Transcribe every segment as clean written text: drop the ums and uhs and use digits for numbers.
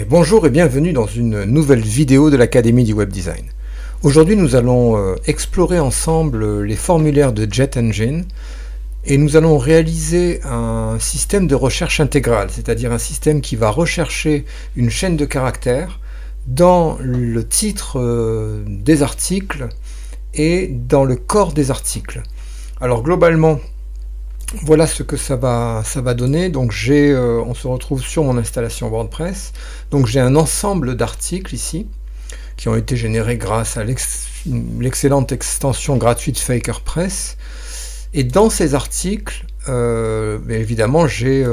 Bonjour et bienvenue dans une nouvelle vidéo de l'Académie du Web Design. Aujourd'hui nous allons explorer ensemble les formulaires de JetEngine et nous allons réaliser un système de recherche intégrale, c'est-à-dire un système qui va rechercher une chaîne de caractères dans le titre des articles et dans le corps des articles. Alors globalement, voilà ce que ça va donner. Donc on se retrouve sur mon installation WordPress. Donc j'ai un ensemble d'articles ici qui ont été générés grâce à l'excellente extension gratuite FakerPress. Et dans ces articles, évidemment, j'ai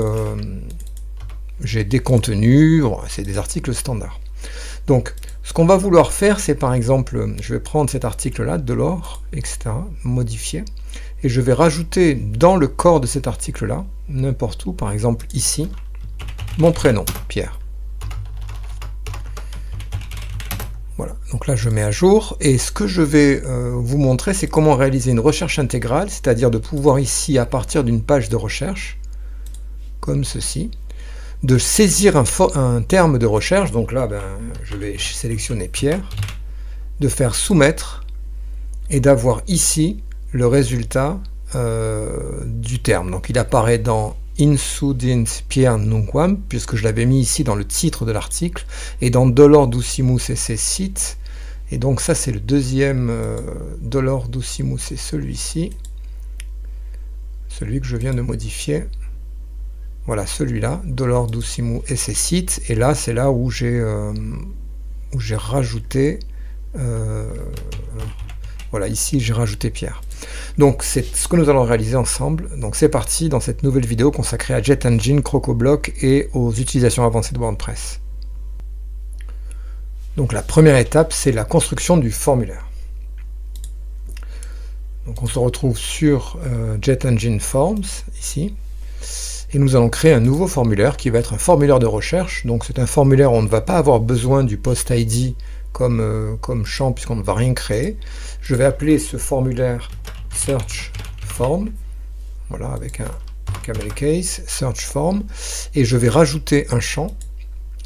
des contenus, c'est des articles standards. Donc ce qu'on va vouloir faire, c'est par exemple, je vais prendre cet article-là, Delors, etc., modifier. Et je vais rajouter dans le corps de cet article-là, n'importe où, par exemple ici, mon prénom, Pierre. Voilà, donc là je mets à jour, et ce que je vais vous montrer, c'est comment réaliser une recherche intégrale, c'est-à-dire de pouvoir ici, à partir d'une page de recherche, comme ceci, de saisir un terme de recherche, donc là je vais sélectionner Pierre, de faire soumettre, et d'avoir ici le résultat du terme. Donc il apparaît dans Insudint Pierre Nunquam, puisque je l'avais mis ici dans le titre de l'article, et dans Dolor Doucimus esse sit, et donc ça c'est le deuxième Dolor Doucimus, c'est celui-ci, celui que je viens de modifier. Voilà, celui-là, Dolor Doucimus esse sit, et là c'est là où j'ai rajouté voilà, ici j'ai rajouté Pierre. Donc c'est ce que nous allons réaliser ensemble. Donc c'est parti dans cette nouvelle vidéo consacrée à JetEngine, CrocoBlock et aux utilisations avancées de WordPress. Donc la première étape, c'est la construction du formulaire. Donc on se retrouve sur JetEngine Forms, ici, et nous allons créer un nouveau formulaire qui va être un formulaire de recherche. Donc c'est un formulaire où on ne va pas avoir besoin du post ID comme champ, puisqu'on ne va rien créer. Je vais appeler ce formulaire Search Form, voilà, avec un camel case, Search Form, et je vais rajouter un champ,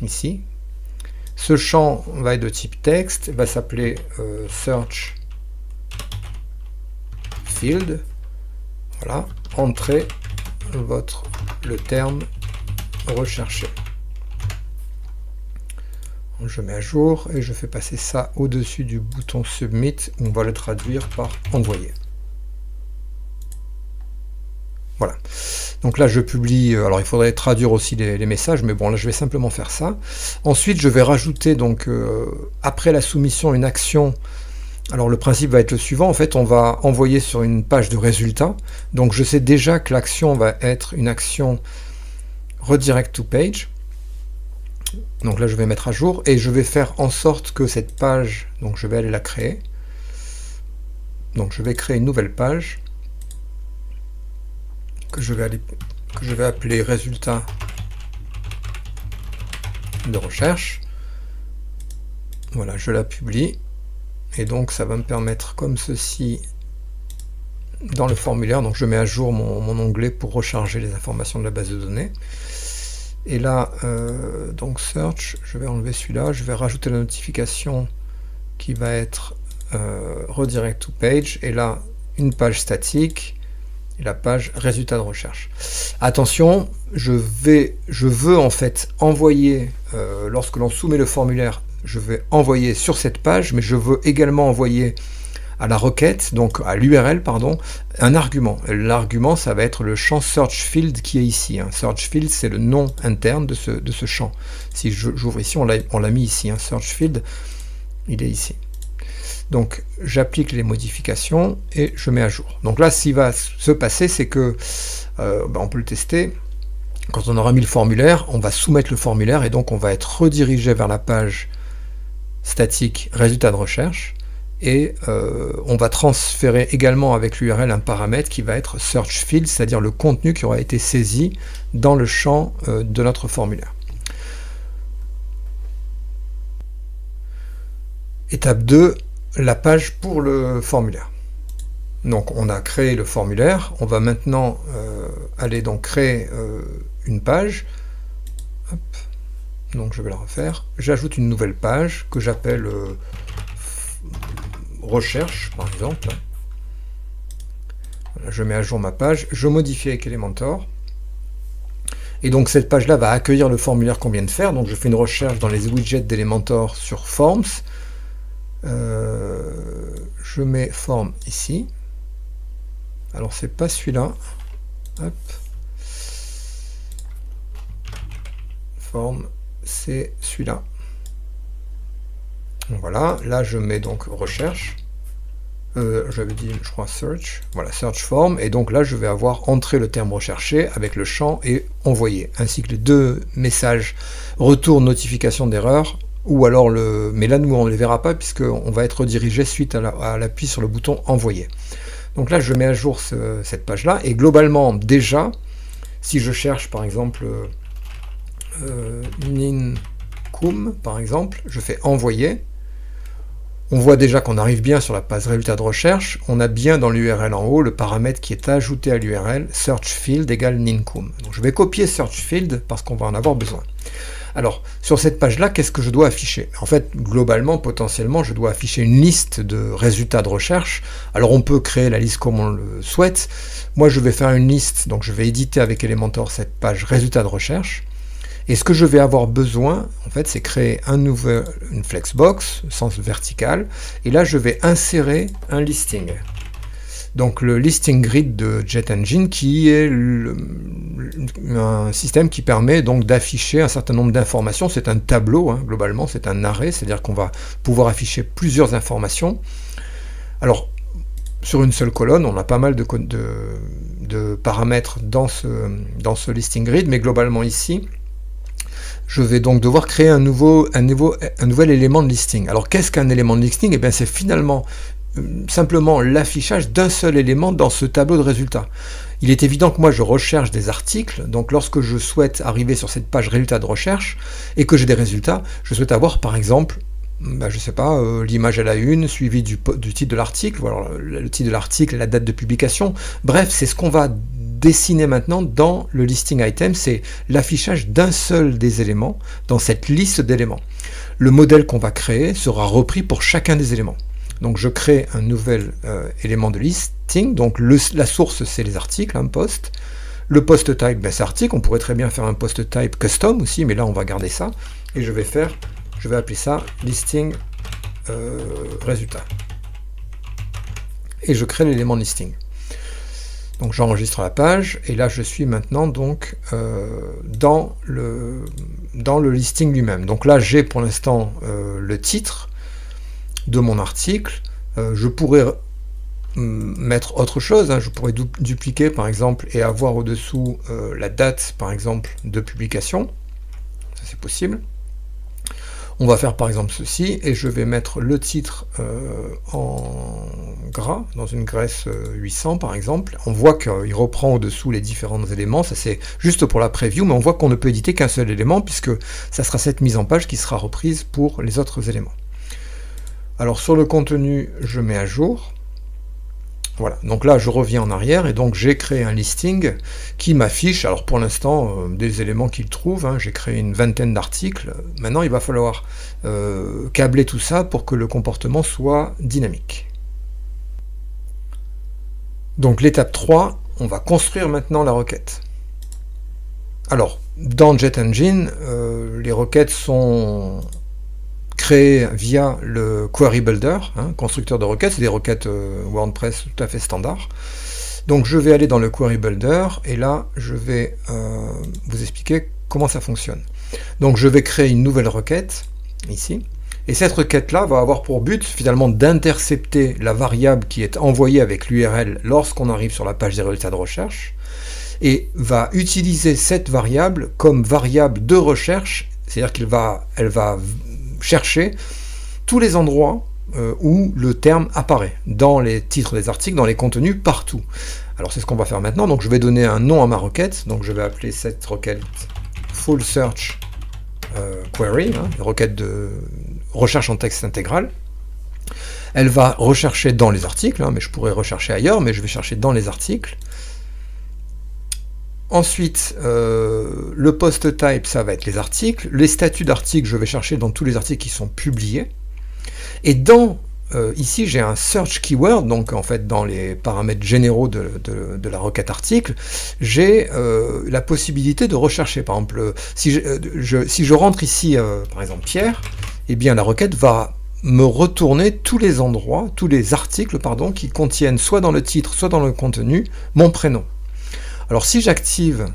ici. Ce champ va être de type texte, va s'appeler Search Field, voilà, entrez le terme recherché. Je mets à jour et je fais passer ça au-dessus du bouton Submit, où on va le traduire par envoyer. Voilà. Donc là je publie, alors il faudrait traduire aussi les messages, mais bon là je vais simplement faire ça. Ensuite je vais rajouter donc après la soumission une action. Alors le principe va être le suivant, en fait on va envoyer sur une page de résultats. Donc je sais déjà que l'action va être une action redirect to page. Donc là je vais mettre à jour et je vais faire en sorte que cette page, donc je vais aller la créer. Donc je vais créer une nouvelle page que je vais appeler résultats de recherche. Voilà, je la publie et donc ça va me permettre comme ceci dans le formulaire. Donc je mets à jour mon onglet pour recharger les informations de la base de données. Et là, donc Search, je vais enlever celui-là, je vais rajouter la notification qui va être Redirect to Page, et là, une page statique, et la page résultat de recherche. Attention, je veux en fait envoyer, lorsque l'on soumet le formulaire, je vais envoyer sur cette page, mais je veux également envoyer à la requête, donc à l'URL, pardon, un argument. L'argument, ça va être le champ Search Field qui est ici. Search Field, c'est le nom interne de ce champ. Si j'ouvre ici, on l'a mis ici. Search Field, il est ici. Donc, j'applique les modifications et je mets à jour. Donc là, ce qui va se passer, c'est que, on peut le tester. Quand on aura mis le formulaire, on va soumettre le formulaire et donc on va être redirigé vers la page statique résultat de recherche. Et on va transférer également avec l'URL un paramètre qui va être Search Field, c'est-à-dire le contenu qui aura été saisi dans le champ de notre formulaire. Étape 2, la page pour le formulaire. Donc on a créé le formulaire, on va maintenant aller donc créer une page. Hop. donc je vais la refaire. J'ajoute une nouvelle page que j'appelle recherche, par exemple. Voilà, je mets à jour ma page, je modifie avec Elementor. Et donc cette page-là va accueillir le formulaire qu'on vient de faire. Donc je fais une recherche dans les widgets d'Elementor sur Forms. Je mets Form ici. Alors c'est pas celui-là. Hop. Form, c'est celui-là. Voilà, là je mets donc recherche. J'avais dit, je crois, search. Voilà, search form. Et donc là, je vais avoir entré le terme recherché avec le champ et envoyé, ainsi que les deux messages retour notification d'erreur, ou alors le. Mais là, nous, on ne les verra pas puisqu'on va être redirigé suite à l'appui sur le bouton envoyer. Donc là, je mets à jour cette page-là. Et globalement, déjà, si je cherche par exemple Nincum, par exemple, je fais envoyer. On voit déjà qu'on arrive bien sur la page résultat de recherche. On a bien dans l'URL en haut le paramètre qui est ajouté à l'URL, search field égale Nincum. Donc je vais copier search field parce qu'on va en avoir besoin. Alors, sur cette page-là, qu'est-ce que je dois afficher? En fait, globalement, potentiellement, je dois afficher une liste de résultats de recherche. Alors, on peut créer la liste comme on le souhaite. Moi, je vais faire une liste, donc je vais éditer avec Elementor cette page résultats de recherche. Et ce que je vais avoir besoin, en fait, c'est créer une flexbox, sens vertical, et là, je vais insérer un listing. Donc, le listing grid de JetEngine, qui est un système qui permet donc d'afficher un certain nombre d'informations. C'est un tableau, hein, globalement, c'est un array, c'est-à-dire qu'on va pouvoir afficher plusieurs informations. Alors, sur une seule colonne, on a pas mal de paramètres dans ce listing grid, mais globalement ici, je vais donc devoir créer un nouvel élément de listing. Alors qu'est-ce qu'un élément de listing? Eh bien c'est finalement simplement l'affichage d'un seul élément dans ce tableau de résultats. Il est évident que moi je recherche des articles, donc lorsque je souhaite arriver sur cette page résultats de recherche et que j'ai des résultats, je souhaite avoir par exemple, je sais pas, l'image à la une suivie du titre de l'article, voilà, le titre de l'article et la date de publication. Bref, c'est ce qu'on va dessiner maintenant dans le listing item, c'est l'affichage d'un seul des éléments dans cette liste d'éléments. Le modèle qu'on va créer sera repris pour chacun des éléments. Donc je crée un nouvel élément de listing, donc la source c'est les articles, un post. Le post type, c'est article, on pourrait très bien faire un post type custom aussi, mais là on va garder ça, et je vais appeler ça listing résultat. Et je crée l'élément de listing. Donc j'enregistre la page, et là je suis maintenant donc dans le listing lui-même. Donc là j'ai pour l'instant le titre de mon article. Je pourrais mettre autre chose, hein. Je pourrais dupliquer par exemple et avoir au-dessous la date par exemple de publication. Ça c'est possible. On va faire par exemple ceci, et je vais mettre le titre en gras, dans une graisse 800 par exemple. On voit qu'il reprend au-dessous les différents éléments, ça c'est juste pour la preview, mais on voit qu'on ne peut éditer qu'un seul élément, puisque ça sera cette mise en page qui sera reprise pour les autres éléments. Alors sur le contenu, je mets à jour. Voilà, donc là je reviens en arrière, et donc j'ai créé un listing qui m'affiche, alors pour l'instant, des éléments qu'il trouve, hein. J'ai créé une vingtaine d'articles. Maintenant il va falloir câbler tout ça pour que le comportement soit dynamique. Donc l'étape 3, on va construire maintenant la requête. Alors, dans JetEngine, les requêtes sont créées via le Query Builder, hein, constructeur de requêtes, c'est des requêtes WordPress tout à fait standard. Donc je vais aller dans le Query Builder, et là je vais vous expliquer comment ça fonctionne. Donc je vais créer une nouvelle requête, ici, et cette requête-là va avoir pour but finalement d'intercepter la variable qui est envoyée avec l'URL lorsqu'on arrive sur la page des résultats de recherche, et va utiliser cette variable comme variable de recherche, c'est-à-dire qu'elle va chercher tous les endroits où le terme apparaît, dans les titres des articles, dans les contenus, partout. Alors c'est ce qu'on va faire maintenant, donc je vais donner un nom à ma requête, donc je vais appeler cette requête Full Search Query, hein, requête de recherche en texte intégral. Elle va rechercher dans les articles, hein, mais je pourrais rechercher ailleurs, mais je vais chercher dans les articles. Ensuite, le post type, ça va être les articles. Les statuts d'articles, je vais chercher dans tous les articles qui sont publiés. Et dans ici, j'ai un search keyword, donc en fait dans les paramètres généraux de la requête article, j'ai la possibilité de rechercher. Par exemple, si je rentre ici, par exemple Pierre, eh bien la requête va me retourner tous les endroits, tous les articles, pardon, qui contiennent soit dans le titre, soit dans le contenu, mon prénom. Alors si j'active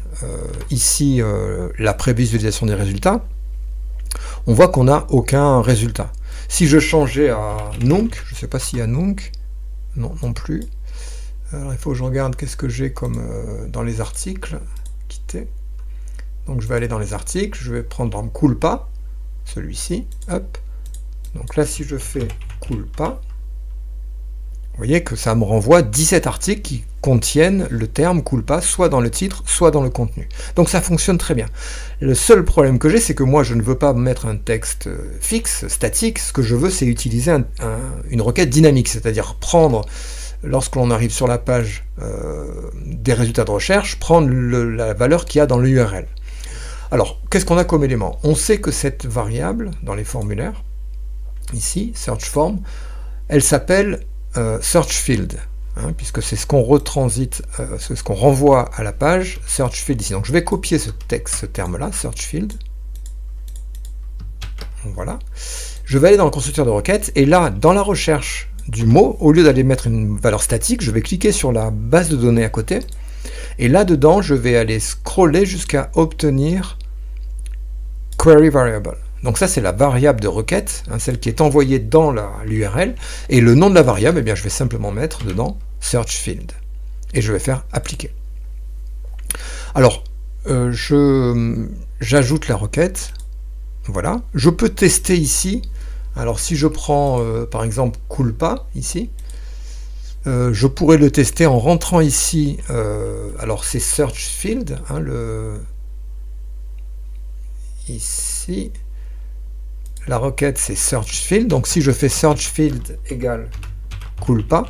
ici la prévisualisation des résultats, on voit qu'on n'a aucun résultat. Si je changeais à Nunc, je ne sais pas s'il y a Nunc, non, non plus. Alors il faut que je regarde qu'est-ce que j'ai comme dans les articles, quitter. Donc je vais aller dans les articles, je vais prendre par exemple Culpa, celui-ci, hop. Donc là si je fais Culpa, vous voyez que ça me renvoie 17 articles qui contiennent le terme culpa, soit dans le titre, soit dans le contenu. Donc ça fonctionne très bien. Le seul problème que j'ai, c'est que moi je ne veux pas mettre un texte fixe, statique. Ce que je veux, c'est utiliser une requête dynamique, c'est-à-dire prendre, lorsque l'on arrive sur la page des résultats de recherche, prendre la valeur qu'il y a dans l'URL. Alors, qu'est-ce qu'on a comme élément? On sait que cette variable, dans les formulaires, ici, search form, elle s'appelle search field, hein, puisque c'est ce qu'on retransite, c'est ce qu'on renvoie à la page search field ici. Donc je vais copier ce texte, ce terme-là, search field. Voilà. Je vais aller dans le constructeur de requête, et là, dans la recherche du mot, au lieu d'aller mettre une valeur statique, je vais cliquer sur la base de données à côté, et là-dedans, je vais aller scroller jusqu'à obtenir query variable. Donc ça, c'est la variable de requête, hein, celle qui est envoyée dans l'URL, et le nom de la variable, eh bien, je vais simplement mettre dedans search field, et je vais faire appliquer. Alors, j'ajoute la requête, voilà. Je peux tester ici. Alors si je prends par exemple culpa ici, je pourrais le tester en rentrant ici, alors c'est search field, hein, ici, la requête c'est search field, donc si je fais search field égale culpa,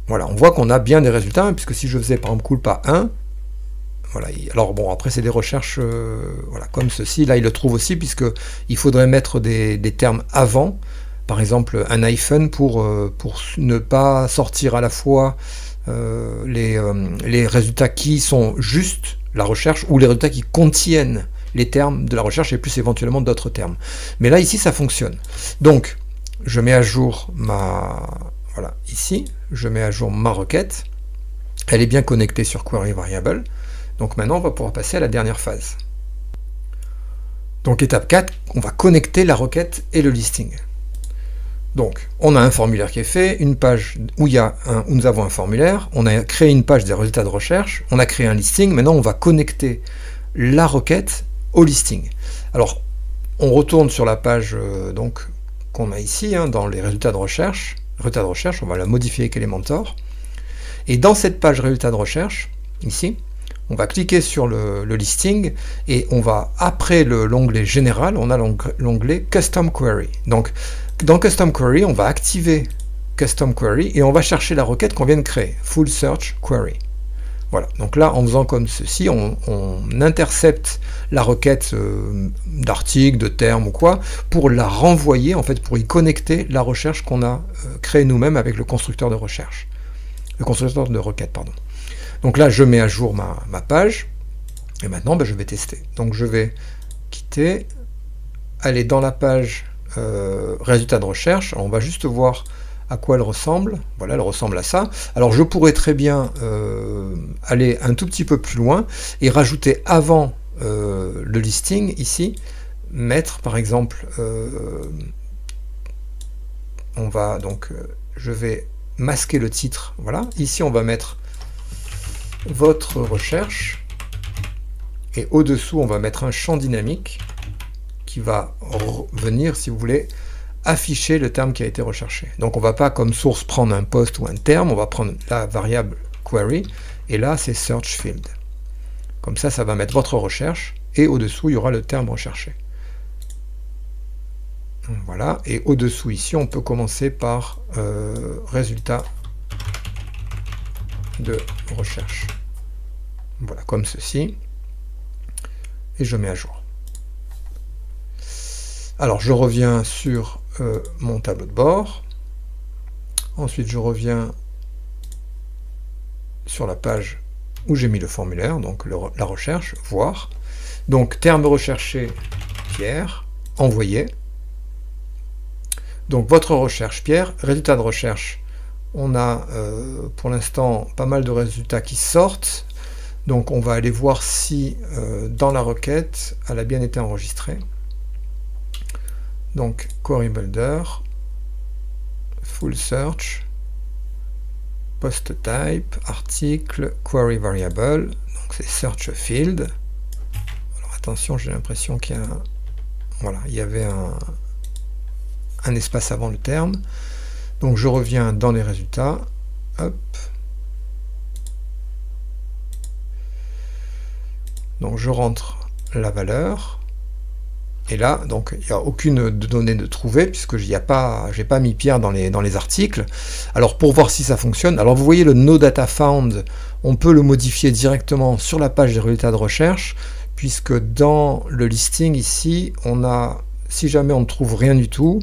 voilà, on voit qu'on a bien des résultats, hein, puisque si je faisais par exemple culpa 1, voilà, alors bon, après c'est des recherches voilà, comme ceci, là il le trouve aussi, puisque il faudrait mettre des termes avant, par exemple un hyphen pour ne pas sortir à la fois les résultats qui sont juste la recherche, ou les résultats qui contiennent les termes de la recherche, et plus éventuellement d'autres termes. Mais là, ici, ça fonctionne. Donc, je mets à jour voilà, ici, je mets à jour ma requête. Elle est bien connectée sur Query Variable. Donc maintenant, on va pouvoir passer à la dernière phase. Donc, étape 4, on va connecter la requête et le listing. Donc, on a un formulaire qui est fait, une page où nous avons un formulaire, on a créé une page des résultats de recherche, on a créé un listing, maintenant on va connecter la requête au listing. Alors, on retourne sur la page donc qu'on a ici, hein, dans les résultats de recherche, on va la modifier avec Elementor, et dans cette page résultats de recherche, ici, on va cliquer sur le listing, et on va, après l'onglet général, on a l'onglet Custom Query. Donc, dans Custom Query, on va activer Custom Query, et on va chercher la requête qu'on vient de créer, Full Search Query. Voilà, donc là, en faisant comme ceci, on intercepte la requête d'articles, de termes ou quoi, pour la renvoyer, en fait, pour y connecter la recherche qu'on a créée nous-mêmes avec le constructeur de recherche. Le constructeur de requête, pardon. Donc là, je mets à jour ma page, et maintenant, ben, je vais tester. Donc je vais quitter, aller dans la page résultats de recherche. Alors, on va juste voir à quoi elle ressemble. Voilà, elle ressemble à ça. Alors je pourrais très bien aller un tout petit peu plus loin et rajouter avant le listing ici, mettre par exemple, on va donc, je vais masquer le titre. Voilà, ici on va mettre votre recherche, et au-dessous on va mettre un champ dynamique qui va venir, si vous voulez, afficher le terme qui a été recherché. Donc on ne va pas comme source prendre un post ou un terme, on va prendre la variable query, et là c'est search field. Comme ça, ça va mettre votre recherche, et au-dessous il y aura le terme recherché. Voilà, et au-dessous ici on peut commencer par résultat de recherche. Voilà, comme ceci. Et je mets à jour. Alors, je reviens sur mon tableau de bord. Ensuite, je reviens sur la page où j'ai mis le formulaire, donc la recherche, voir. Donc, terme recherché, Pierre, envoyé. Donc, votre recherche, Pierre, résultat de recherche. On a pour l'instant pas mal de résultats qui sortent. Donc, on va aller voir si dans la requête, elle a bien été enregistrée. Donc, Query Builder, Full Search, Post Type, Article, Query Variable, donc c'est Search Field. Alors attention, j'ai l'impression qu'il y a voilà, il y avait un espace avant le terme. Donc je reviens dans les résultats. Hop. Donc je rentre la valeur. Et là, donc, il n'y a aucune donnée de trouver, puisque j'ai pas mis Pierre dans les articles. Alors, pour voir si ça fonctionne, alors vous voyez le No Data Found, on peut le modifier directement sur la page des résultats de recherche, puisque dans le listing ici, on a, si jamais on ne trouve rien du tout,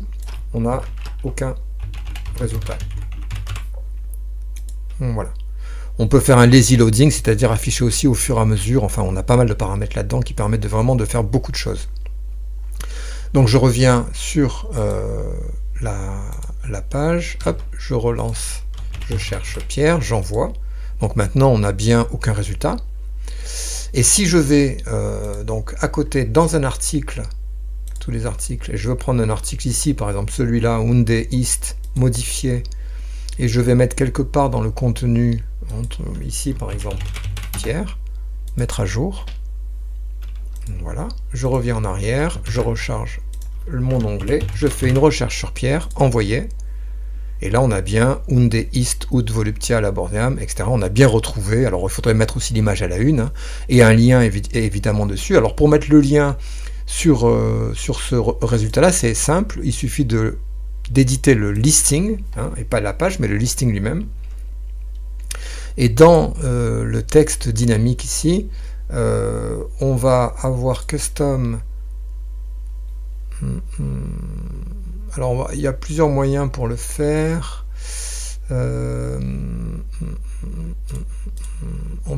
on n'a aucun résultat. Voilà. On peut faire un lazy loading, c'est-à-dire afficher aussi au fur et à mesure. Enfin, on a pas mal de paramètres là-dedans qui permettent vraiment de faire beaucoup de choses. Donc je reviens sur la page, hop, je relance, je cherche Pierre, j'envoie. Donc maintenant on n'a bien aucun résultat. Et si je vais donc à côté dans un article, tous les articles, et je veux prendre un article ici, par exemple celui-là, Hyundai East, modifié, et je vais mettre quelque part dans le contenu, ici par exemple, Pierre, mettre à jour. Voilà, je reviens en arrière, je recharge mon onglet, je fais une recherche sur Pierre, envoyer, et là on a bien Hyundai East Hood Voluptia Labornium, etc. On a bien retrouvé. Alors il faudrait mettre aussi l'image à la une, hein, et un lien évidemment dessus. Alors pour mettre le lien sur ce résultat-là, c'est simple, il suffit d'éditer le listing, hein, et pas la page, mais le listing lui-même. Et dans le texte dynamique ici, on va avoir custom. Alors il y a plusieurs moyens pour le faire. On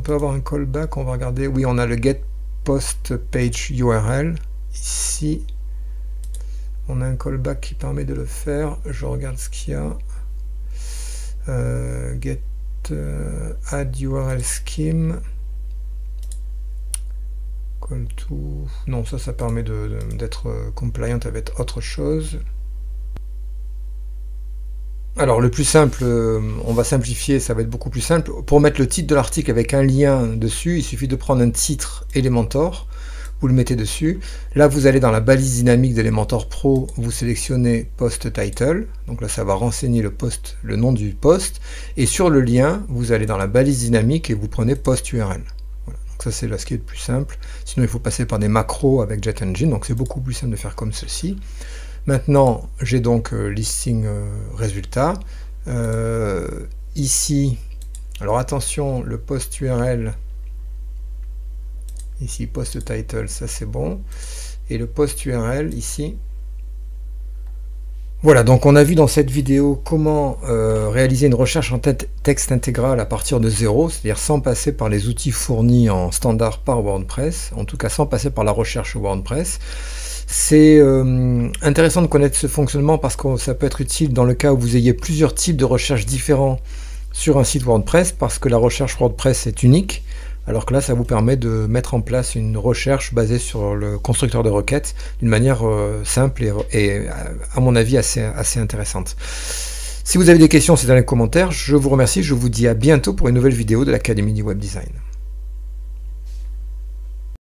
peut avoir un callback, on va regarder. Oui, on a le get post page URL ici. On a un callback qui permet de le faire. Je regarde ce qu'il y a. Get add URL scheme. Call to... Non, ça permet d'être compliant avec autre chose. Alors le plus simple, on va simplifier, ça va être beaucoup plus simple. Pour mettre le titre de l'article avec un lien dessus, il suffit de prendre un titre Elementor, vous le mettez dessus. Là vous allez dans la balise dynamique d'Elementor Pro, vous sélectionnez Post Title, donc là ça va renseigner le nom du post, et sur le lien, vous allez dans la balise dynamique et vous prenez Post URL. Ça c'est ce qui est le plus simple, sinon il faut passer par des macros avec JetEngine, donc c'est beaucoup plus simple de faire comme ceci. Maintenant j'ai donc listing résultat. Ici, alors attention, le post URL, ici post title, ça c'est bon, et le post URL ici. Voilà, donc on a vu dans cette vidéo comment réaliser une recherche en texte intégral à partir de zéro, c'est-à-dire sans passer par les outils fournis en standard par WordPress, en tout cas sans passer par la recherche WordPress. C'est intéressant de connaître ce fonctionnement parce que ça peut être utile dans le cas où vous ayez plusieurs types de recherches différents sur un site WordPress, parce que la recherche WordPress est unique. Alors que là, ça vous permet de mettre en place une recherche basée sur le constructeur de requêtes d'une manière simple et à mon avis assez intéressante. Si vous avez des questions, c'est dans les commentaires. Je vous remercie, je vous dis à bientôt pour une nouvelle vidéo de l'Académie du Web Design.